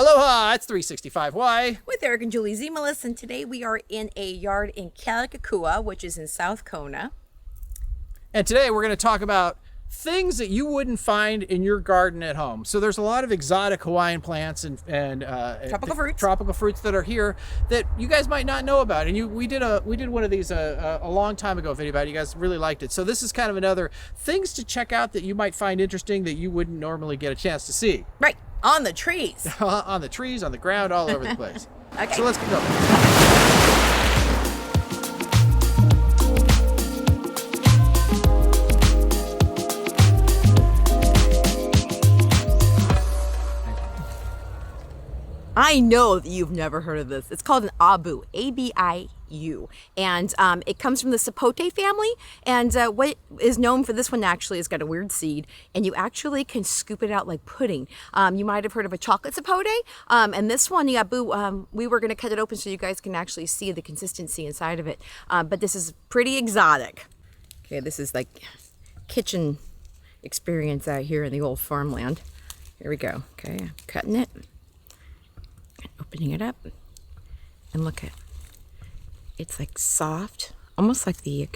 Aloha, it's 365Y. With Eric and Julie Zemelis, and today we are in a yard in Kakao, which is in South Kona. And today we're going to talk about things that you wouldn't find in your garden at home. So there's a lot of exotic Hawaiian plants and tropical fruits that are here that you guys might not know about. And we did one of these a long time ago, video about it. You guys really liked it. So this is kind of another things to check out that you might find interesting that you wouldn't normally get a chance to see. Right, on the trees. On the trees, on the ground, all over the place. Okay. So let's get going. I know that you've never heard of this. It's called an Abiu, A-B-I-U. And it comes from the sapote family. And what is known for this one actually is got a weird seed. And you actually can scoop it out like pudding. You might have heard of a chocolate sapote. And this one, the Abiu, we were going to cut it open so you guys can actually see the consistency inside of it. But this is pretty exotic. Okay, this is like kitchen experience out here in the old farmland. Here we go. Okay, I'm cutting it. Opening it up, and look at it's like soft, almost like the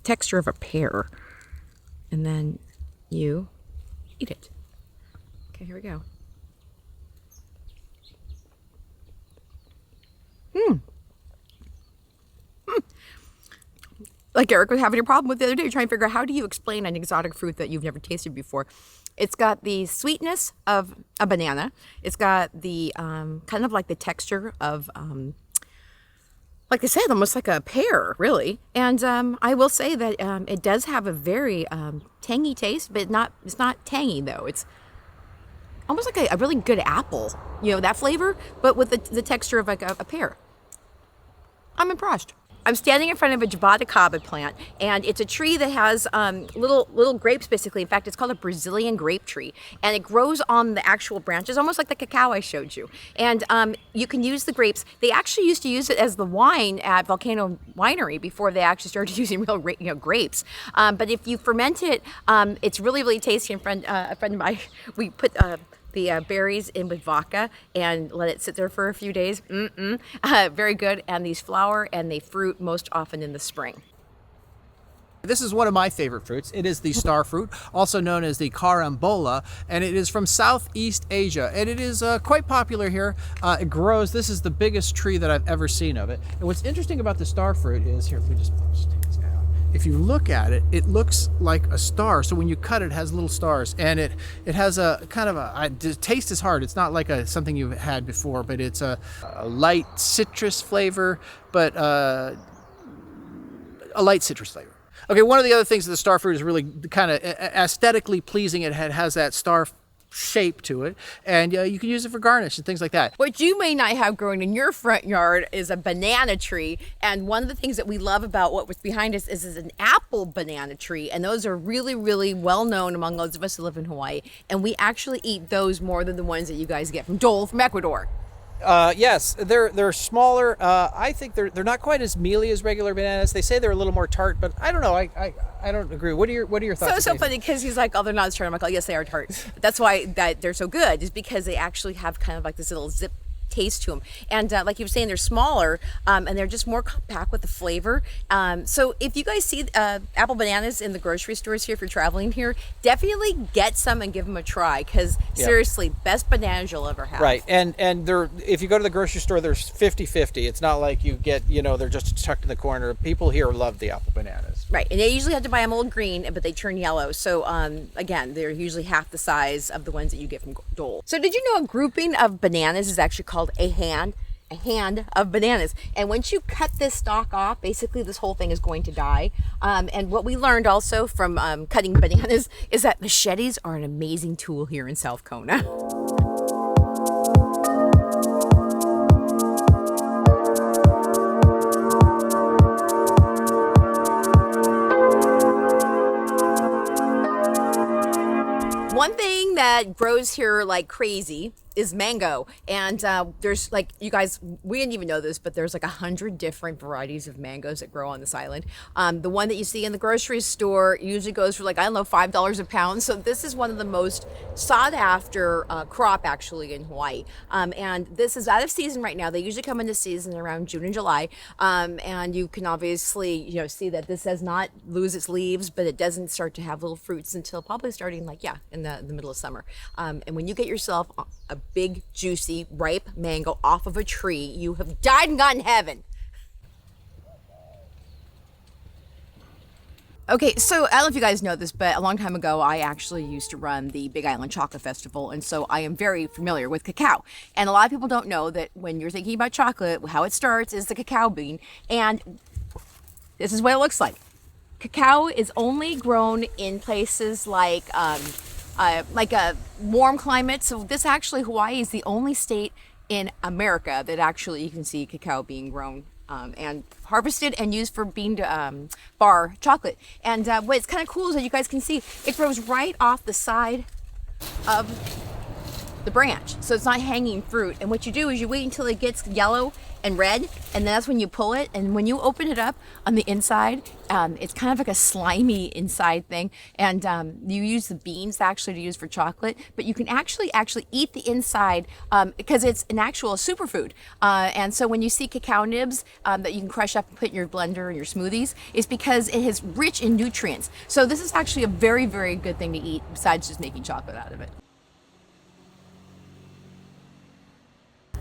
texture of a pear, and then you eat it. Okay, here we go. Like Eric was having a problem with the other day, trying to figure out how do you explain an exotic fruit that you've never tasted before. It's got the sweetness of a banana. It's got the kind of like the texture of, like I said, almost like a pear, really. And I will say that it does have a very tangy taste, but it's not tangy though. It's almost like a really good apple, that flavor, but with the texture of like a pear. I'm impressed. I'm standing in front of a Jaboticaba plant, and it's a tree that has little grapes, basically. In fact, it's called a Brazilian grape tree, and it grows on the actual branches, almost like the cacao I showed you. And you can use the grapes. They actually used to use it as the wine at Volcano Winery before they actually started using real grapes. But if you ferment it, it's really, really tasty. A friend of mine, we put the berries in with vodka and let it sit there for a few days. Very good. And these flower and they fruit most often in the spring. This is one of my favorite fruits. It is the star fruit, also known as the carambola, and it is from Southeast Asia, and it is quite popular here. It grows. This is the biggest tree that I've ever seen of it. And what's interesting about the star fruit is, here, let me just take this guy out. If you look at it, it looks like a star. So when you cut it, it has little stars, and it has a kind of the taste is hard. It's not like something you've had before, but it's a light citrus flavor, but a light citrus flavor. Okay, one of the other things that the star fruit is really kind of aesthetically pleasing. It has that star shape to it, and you can use it for garnish and things like that. What you may not have growing in your front yard is a banana tree, and one of the things that we love about what was behind us is an apple banana tree, and those are really, really well known among those of us who live in Hawaii, and we actually eat those more than the ones that you guys get from Dole from Ecuador. Yes, they're smaller. I think they're not quite as mealy as regular bananas. They say they're a little more tart, but I don't know. I don't agree. What are your thoughts? So funny because he's like, oh, they're not as tart. I'm like, oh, yes, they are tart. But that's why that they're so good, is because they actually have kind of like this little zip taste to them. And like you were saying, they're smaller and they're just more compact with the flavor. So if you guys see apple bananas in the grocery stores here, if you're traveling here, definitely get some and give them a try, because seriously, best bananas you'll ever have. Right. And they're, if you go to the grocery store, there's 50-50. It's not like you get, they're just tucked in the corner. People here love the apple bananas. Right. And they usually have to buy them old green, but they turn yellow. So again, they're usually half the size of the ones that you get from Dole. So did you know a grouping of bananas is actually called a hand of bananas? And once you cut this stalk off, basically this whole thing is going to die. And what we learned also from cutting bananas is that machetes are an amazing tool here in South Kona. One thing that grows here like crazy is mango. And there's like, you guys, we didn't even know this, but there's like 100 different varieties of mangoes that grow on this island. The one that you see in the grocery store usually goes for like, I don't know, $5 a pound. So this is one of the most sought after crop actually in Hawaii. And this is out of season right now. They usually come into season around June and July. And you can obviously, you know, see that this does not lose its leaves, but it doesn't start to have little fruits until probably starting like, yeah, in the middle of summer. And when you get yourself a big, juicy, ripe mango off of a tree, you have died and gotten heaven. Okay, so I don't know if you guys know this, but a long time ago, I actually used to run the Big Island Chocolate Festival, and so I am very familiar with cacao. And a lot of people don't know that when you're thinking about chocolate, how it starts is the cacao bean, and this is what it looks like. Cacao is only grown in places like a warm climate. So this actually, Hawaii is the only state in America that actually you can see cacao being grown and harvested and used for bean to bar chocolate. And what's kind of cool is that you guys can see it grows right off the side of the branch, so it's not hanging fruit. And what you do is you wait until it gets yellow and red, and then that's when you pull it. And when you open it up on the inside, it's kind of like a slimy inside thing. And you use the beans actually to use for chocolate, but you can actually eat the inside because it's an actual superfood. And so when you see cacao nibs that you can crush up and put in your blender and your smoothies, it's because it is rich in nutrients. So this is actually a very, very good thing to eat besides just making chocolate out of it.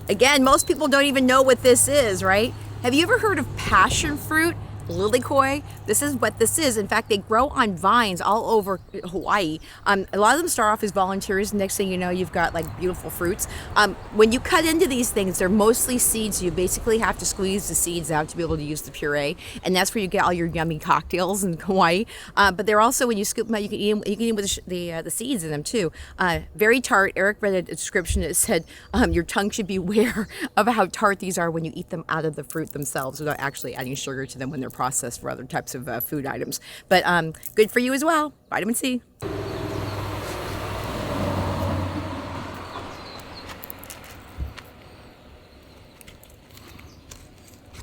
Again, most people don't even know what this is, right? Have you ever heard of passion fruit? Lilikoi. This is what this is. In fact, they grow on vines all over Hawaii. A lot of them start off as volunteers. Next thing you know, you've got like beautiful fruits. When you cut into these things, they're mostly seeds. You basically have to squeeze the seeds out to be able to use the puree, and that's where you get all your yummy cocktails in Hawaii. But they're also, when you scoop them out, you can eat them. You can eat them with the seeds in them too. Very tart. Eric read a description that said your tongue should beware of how tart these are when you eat them out of the fruit themselves without actually adding sugar to them when they're processed for other types of food items. But good for you as well. Vitamin C.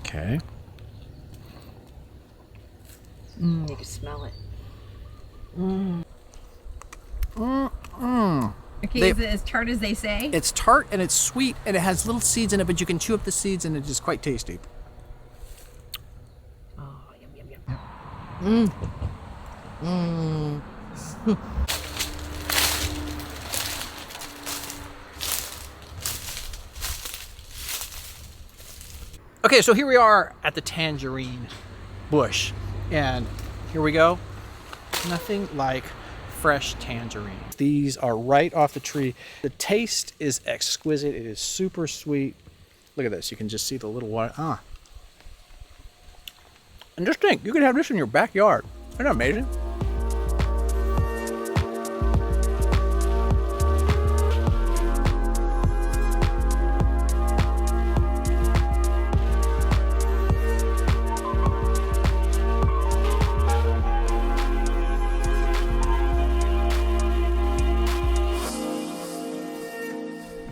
Okay. You can smell it. Okay, is it as tart as they say? It's tart and it's sweet and it has little seeds in it, but you can chew up the seeds and it is quite tasty. Okay, so here we are at the tangerine bush, and here we go. Nothing like fresh tangerines. These are right off the tree. The taste is exquisite. It is super sweet. Look at this. You can just see the little one. And just think, you could have this in your backyard. Isn't that amazing?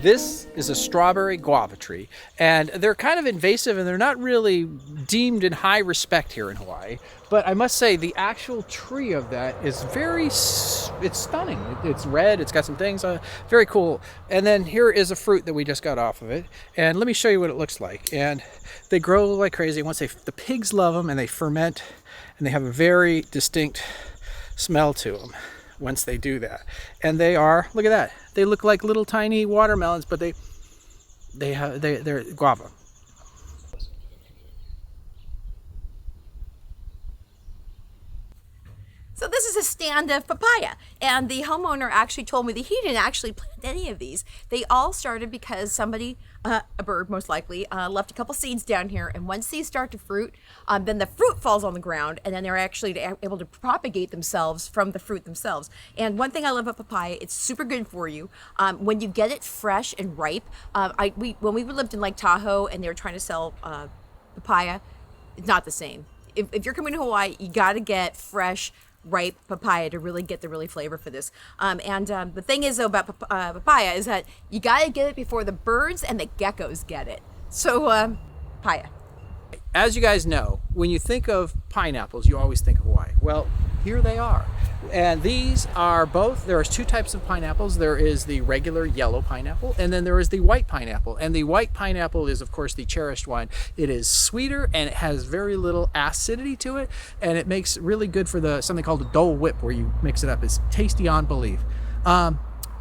This is a strawberry guava tree, and they're kind of invasive and they're not really deemed in high respect here in Hawaii. But I must say the actual tree of that is it's stunning. It's red, it's got some things, very cool. And then here is a fruit that we just got off of it. And let me show you what it looks like. And they grow like crazy. Once the pigs love them and they ferment, and they have a very distinct smell to them once they do that. And they are, look at that. They look like little tiny watermelons, but they're guava. So this is a stand of papaya, and the homeowner actually told me that he didn't actually plant any of these. They all started because somebody, a bird most likely, left a couple seeds down here, and once these start to fruit, then the fruit falls on the ground, and then they're actually able to propagate themselves from the fruit themselves. And one thing I love about papaya, it's super good for you. When you get it fresh and ripe, when we lived in Lake Tahoe and they were trying to sell papaya, it's not the same. If you're coming to Hawaii, you got to get fresh, ripe papaya to really get the really flavor for this. The thing is though about papaya is that you got to get it before the birds and the geckos get it. So papaya. As you guys know, when you think of pineapples, you always think of Hawaii. Well, here they are. And these are both, there's two types of pineapples. There is the regular yellow pineapple, and then there is the white pineapple. And the white pineapple is, of course, the cherished one. It is sweeter, and it has very little acidity to it, and it makes really good for something called a Dole Whip, where you mix it up. It's tasty on belief.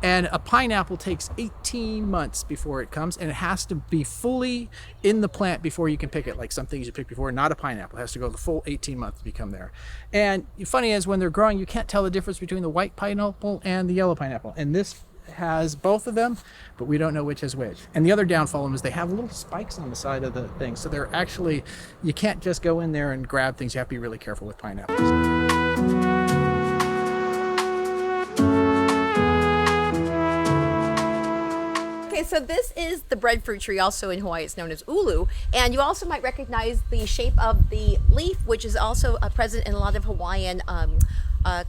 And a pineapple takes 18 months before it comes, and it has to be fully in the plant before you can pick it. Like some things you picked before, not a pineapple. It has to go the full 18 months to become there. And the funny is, when they're growing, you can't tell the difference between the white pineapple and the yellow pineapple. And this has both of them, but we don't know which is which. And the other downfall of them is they have little spikes on the side of the thing. So they're actually, you can't just go in there and grab things. You have to be really careful with pineapples. So this is the breadfruit tree. Also in Hawaii, it's known as ulu. And you also might recognize the shape of the leaf, which is also present in a lot of Hawaiian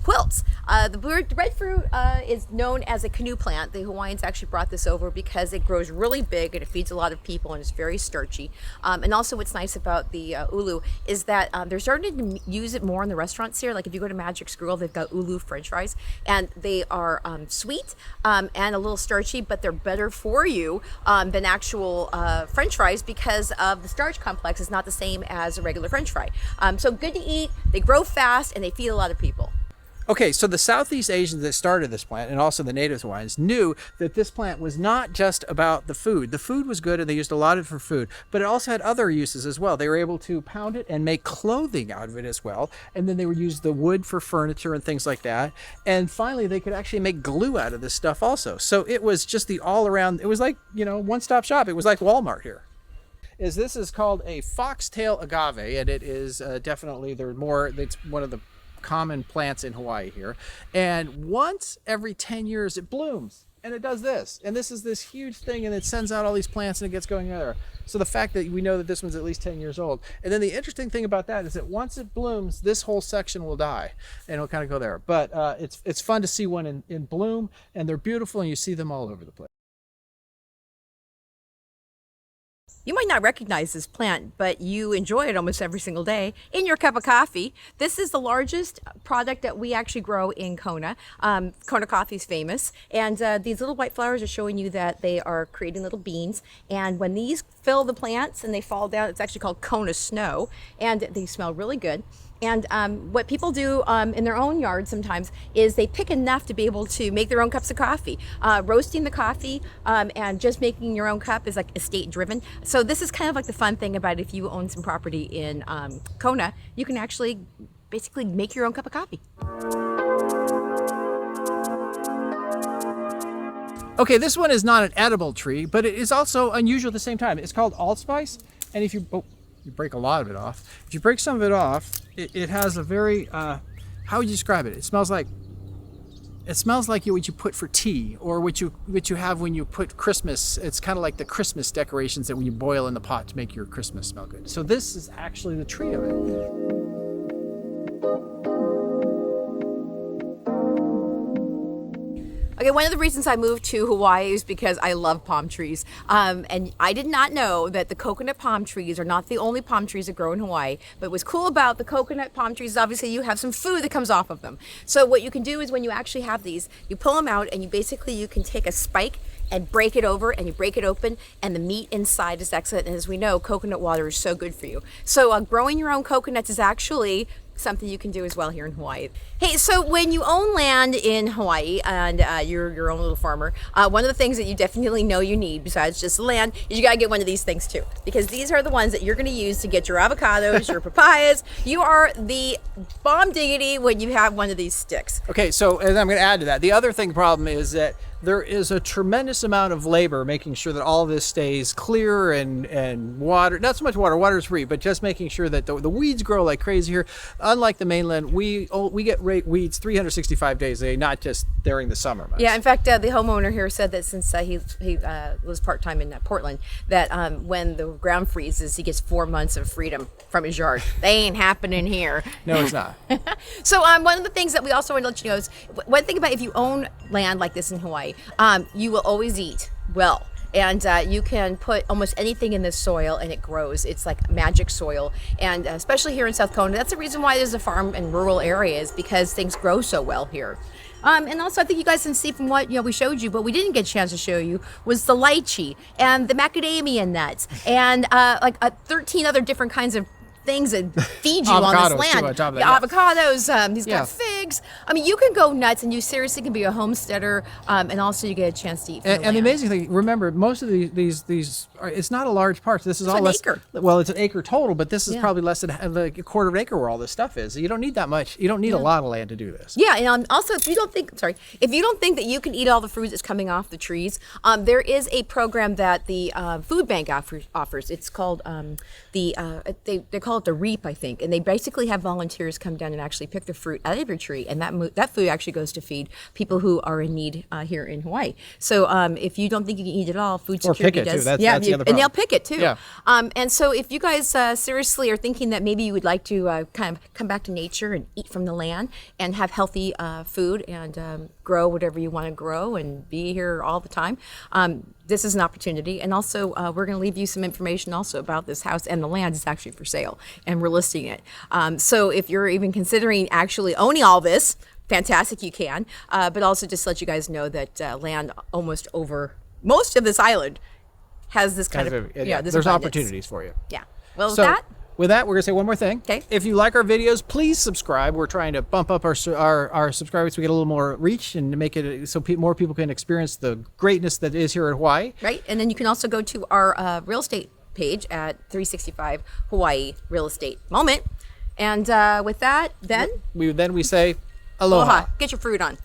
quilts. The breadfruit is known as a canoe plant. The Hawaiians actually brought this over because it grows really big and it feeds a lot of people and it's very starchy. And also what's nice about the ulu is that they're starting to use it more in the restaurants here. Like if you go to Magic's Grill, they've got ulu french fries, and they are sweet and a little starchy, but they're better for you than actual french fries because of the starch complex is not the same as a regular french fry. So good to eat, they grow fast, and they feed a lot of people. Okay, so the Southeast Asians that started this plant, and also the native Hawaiians, knew that this plant was not just about the food. The food was good, and they used a lot of it for food, but it also had other uses as well. They were able to pound it and make clothing out of it as well, and then they would use the wood for furniture and things like that. And finally, they could actually make glue out of this stuff also. So it was just the all-around, it was like, one-stop shop. It was like Walmart here. This is called a Foxtail Agave, and it is definitely, it's one of the common plants in Hawaii here, and once every 10 years it blooms, and it does this, and this is this huge thing, and it sends out all these plants and it gets going there. So the fact that we know that this one's at least 10 years old, and then the interesting thing about that is that once it blooms, this whole section will die and it'll kind of go there. But it's fun to see one in bloom, and they're beautiful, and you see them all over the place. You might not recognize this plant, but you enjoy it almost every single day in your cup of coffee. This is the largest product that we actually grow in Kona. Kona coffee is famous, and these little white flowers are showing you that they are creating little beans. And when these fill the plants and they fall down, it's actually called Kona snow, and they smell really good. And what people do in their own yard sometimes is they pick enough to be able to make their own cups of coffee. Roasting the coffee and just making your own cup is like estate driven. So this is kind of like the fun thing about if you own some property in Kona, you can actually basically make your own cup of coffee. Okay, this one is not an edible tree, but it is also unusual at the same time. It's called allspice, and if you break a lot of it off. If you break some of it off, it has a very, how would you describe it? It smells like what you put for tea, or what you have when you put Christmas. It's kind of like the Christmas decorations that when you boil in the pot to make your Christmas smell good. So this is actually the tree of it. Okay, one of the reasons I moved to Hawaii is because I love palm trees. And I did not know that the coconut palm trees are not the only palm trees that grow in Hawaii. But what's cool about the coconut palm trees is obviously you have some food that comes off of them. So what you can do is when you actually have these, you pull them out and you can take a spike and break it over, and you break it open, and the meat inside is excellent. And as we know, coconut water is so good for you. So growing your own coconuts is actually something you can do as well here in Hawaii. Hey, so when you own land in Hawaii and you're your own little farmer, one of the things that you definitely know you need besides just land is you gotta get one of these things too, because these are the ones that you're gonna use to get your avocados, your papayas. You are the bomb diggity when you have one of these sticks. Okay, so and I'm gonna add to that. The other problem is that there is a tremendous amount of labor making sure that all of this stays clear and water, not so much water is free, but just making sure that the weeds grow like crazy here. Unlike the mainland, we get weeds 365 days a day, not just during the summer months. Yeah, in fact, the homeowner here said that since he lives part-time in Portland, that when the ground freezes, he gets 4 months of freedom from his yard. They ain't happening here. No, it's not. So one of the things that we also want to let you know is, one thing about if you own land like this in Hawaii, you will always eat well. And you can put almost anything in this soil and it grows. It's like magic soil. And especially here in South Kona, that's the reason why there's a farm in rural areas, because things grow so well here. And also, I think you guys can see from what we showed you, but we didn't get a chance to show you, was the lychee and the macadamia nuts and 13 other different kinds of things that feed you on this land. On top of the that, avocados, he's got figs. I mean, you can go nuts, and you seriously can be a homesteader, and also you get a chance to eat. And the amazing thing, remember, most of these it's not a large part. This is all less. Acre. Well, it's an acre total, but this is probably less than a quarter of an acre where all this stuff is. You don't need that much. You don't need a lot of land to do this. Yeah, and also, if you don't think that you can eat all the fruit that's coming off the trees, there is a program that the food bank offers. It's called they call it the REAP, I think, and they basically have volunteers come down and actually pick the fruit out of your tree, and that food actually goes to feed people who are in need here in Hawaii. So if you don't think you can eat it all, food security does. That's the other problem. And they'll pick it too. Yeah. And so if you guys seriously are thinking that maybe you would like to kind of come back to nature and eat from the land and have healthy food and grow whatever you want to grow and be here all the time, this is an opportunity. And also, we're going to leave you some information also about this house and the land is actually for sale, and we're listing it. So if you're even considering actually owning all this, fantastic, you can. But also just let you guys know that land almost over most of this island has this kind of there's abundance. opportunities for you. Yeah. Well, with that, we're going to say one more thing. Okay. If you like our videos, please subscribe. We're trying to bump up our subscribers so we get a little more reach and to make it so more people can experience the greatness that is here at Hawaii. Right. And then you can also go to our real estate page at 365 Hawaii Real Estate Moment. And with that, then we say aloha. Get your fruit on.